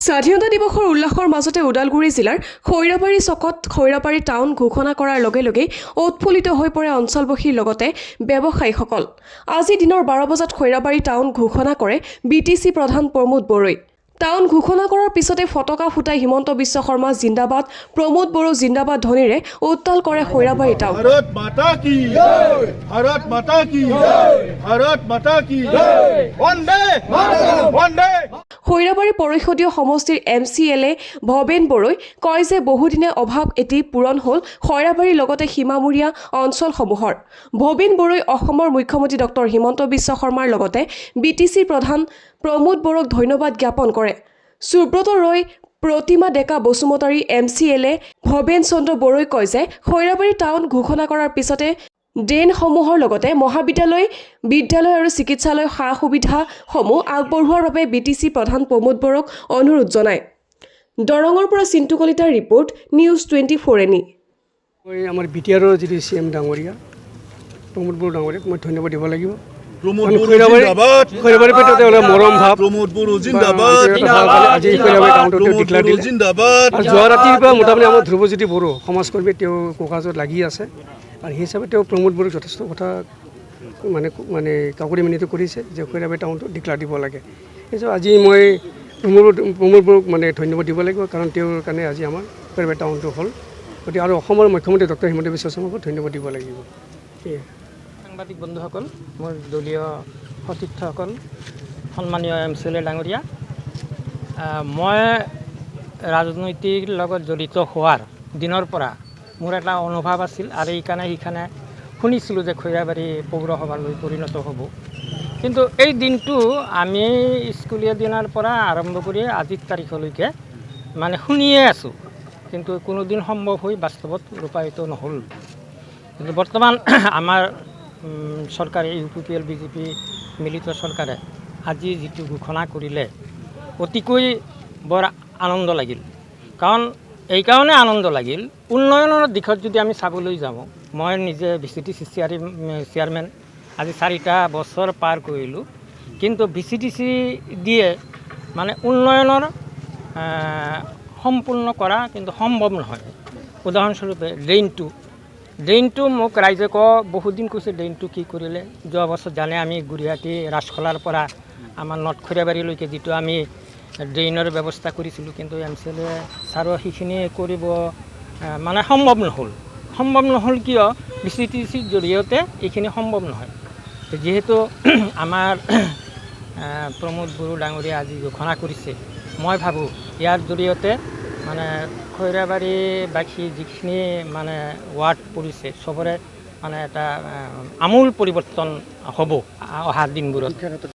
স্বাধীনতা দিৱসৰ উল্লাসৰ মাজতে ওদালগুৰি জিলাৰ খৈৰাবাৰী চকত খৈৰাবাৰী টাউন ঘোষণা কৰাৰ লগে লগেই উৎফুল্লিত হৈ পৰে অঞ্চলবাসীৰ লগতে ব্যৱসায়ীসকল। আজি দিনৰ 12 বজাত খৈৰাবাৰী টাউন ঘোষণা কৰে BTC প্ৰধান প্ৰমোদ বড়োই। টাউন ঘোষণা কৰাৰ পিছতে ফটকা ফুটাই হিমন্ত বিশ্ব শৰ্মা জিন্দাবাদ, প্ৰমোদ বড়ো জিন্দাবাদ ধ্বনিৰে উত্তাল কৰে খৈৰাবাৰী টাউন। ভাৰত মাতা কি জয়, ভাৰত মাতা কি জয়, ভাৰত মাতা কি জয়, বন্দে মাতৰম, বন্দে। খৈৰাবাৰী পৰিষদীয় সমষ্টিৰ MCLA ভৱেন বড়োই কয় যে বহুদিনে অভাৱ এটি পূৰণ হ'ল খৈৰাবাৰীৰ লগতে সীমামূৰীয়া অঞ্চলসমূহৰ। ভৱেন বড়োই অসমৰ মুখ্যমন্ত্ৰী ডক্টৰ হিমন্ত বিশ্ব শৰ্মাৰ লগতে BTC প্ৰধান প্ৰমোদ বড়োক ধন্যবাদ জ্ঞাপন কৰে। সুব্ৰত ৰয়, প্ৰতিমা ডেকা বসুমতাৰী MCLA ভৱেন চন্দ্ৰ বড়োই কয় যে খৈৰাবাৰী টাউন ঘোষণা কৰাৰ পিছতে ড্ৰেইনসমূহৰ লগতে মহাবিদ্যালয়, বিদ্যালয় আৰু চিকিৎসালয় সা-সুবিধাসমূহ আগবঢ়োৱাৰ বাবে BTC প্ৰধান প্ৰমোদ বড়োক অনুৰোধ জনায়। দৰঙৰ পৰা চিন্তু কলিতাৰ ৰিপৰ্ট, নিউজ 24 এনি। মই আমাৰ বিটিআৰৰ যিটো CM ডাঙৰীয়া প্ৰমোদ বড়ো ডাঙৰীয়াক মই ধন্যবাদ দিব লাগিব। প্ৰমোদ বড়ো জিন্দাবাদ, খৈৰাবাৰী পেটতে ওলাই মৰম ভাৱ, প্ৰমোদ বড়ো জিন্দাবাদ, আজি খৈৰাবাৰী টাউনটো ডিক্লেয়াৰ দিলে। জিন্দাবাদ। আৰু যোৱা ৰাতিৰ পৰা মোটামুটি আমাৰ ধ্ৰুৱজ্যোতি বড়ো সমাজকৰ্মী তেওঁ কোকাজত লাগি আছে আৰু সেই হিচাপে তেওঁ প্ৰমোদ বড়োক যথেষ্ট কথা মানে কাকৰি মিনতি কৰিছে যে খৈৰাবাৰী টাউনটো ডিক্লেয়াৰ দিব লাগে। সেইকাৰণে আজি মই প্ৰমোদ বড়োক মানে ধন্যবাদ দিব লাগিব, কাৰণ তেওঁৰ কাৰণে আজি আমাৰ খৈৰাবাৰী টাউনটো হ'ল। গতিকে আৰু অসমৰ মুখ্যমন্ত্ৰী ডক্টৰ হিমন্ত বিশ্ব শৰ্মাকো ধন্যবাদ দিব লাগিব। সেয়ে সাংবাদিক বন্ধুসকল, মোৰ দলীয় সতীৰ্থসকল, সন্মানীয় MCLA ডাঙৰীয়া, মই ৰাজনৈতিক লগত জড়িত হোৱাৰ দিনৰ পৰা মোৰ এটা অনুভৱ আছিল আৰু এইকাৰণে শুনিছিলোঁ যে খৈৰাবাৰী পৌৰসভালৈ পৰিণত হ'ব। কিন্তু এই দিনটো আমি স্কুলীয়া দিনৰ পৰা আৰম্ভ কৰি আজিৰ তাৰিখলৈকে মানে শুনিয়ে আছোঁ, কিন্তু কোনোদিন সম্ভৱ হৈ বাস্তৱত ৰূপায়িত নহ'ল। কিন্তু বৰ্তমান আমাৰ চৰকাৰে UPPL BJP মিলিত চৰকাৰে আজি যিটো ঘোষণা কৰিলে অতিকৈ বৰ আনন্দ লাগিল। কাৰণ এইকাৰণে আনন্দ লাগিল, উন্নয়নৰ দিশত যদি আমি চাবলৈ যাওঁ, মই নিজে VCTC চেয়াৰমেন আজি 4টা বছৰ পাৰ কৰিলোঁ, কিন্তু VCTC দিয়ে মানে উন্নয়নৰ সম্পূৰ্ণ কৰা কিন্তু সম্ভৱ নহয়। উদাহৰণস্বৰূপে ড্ৰেইনটো মোক ৰাইজে বহুদিন কৈছে ড্ৰেইনটো কি কৰিলে। যোৱা বছৰ জানে আমি গুৱাহাটী ৰাজখোলাৰ পৰা আমাৰ নৰ্থ খৈৰাবাৰীলৈকে যিটো আমি ড্ৰেইনৰ ব্যৱস্থা কৰিছিলোঁ, কিন্তু MCLA ছাৰো সেইখিনি কৰিব মানে সম্ভৱ নহ'ল কিয় VCTCৰ জৰিয়তে এইখিনি সম্ভৱ নহয়। যিহেতু আমাৰ প্ৰমোদ বড়ো ডাঙৰীয়া আজি ঘোষণা কৰিছে, মই ভাবোঁ ইয়াৰ জৰিয়তে মানে খৈৰাবাৰীবাসী যিখিনি মানে ৱাৰ্ড পৰিছে চবৰে মানে এটা আমূল পৰিৱৰ্তন হ'ব অহা দিনবোৰত।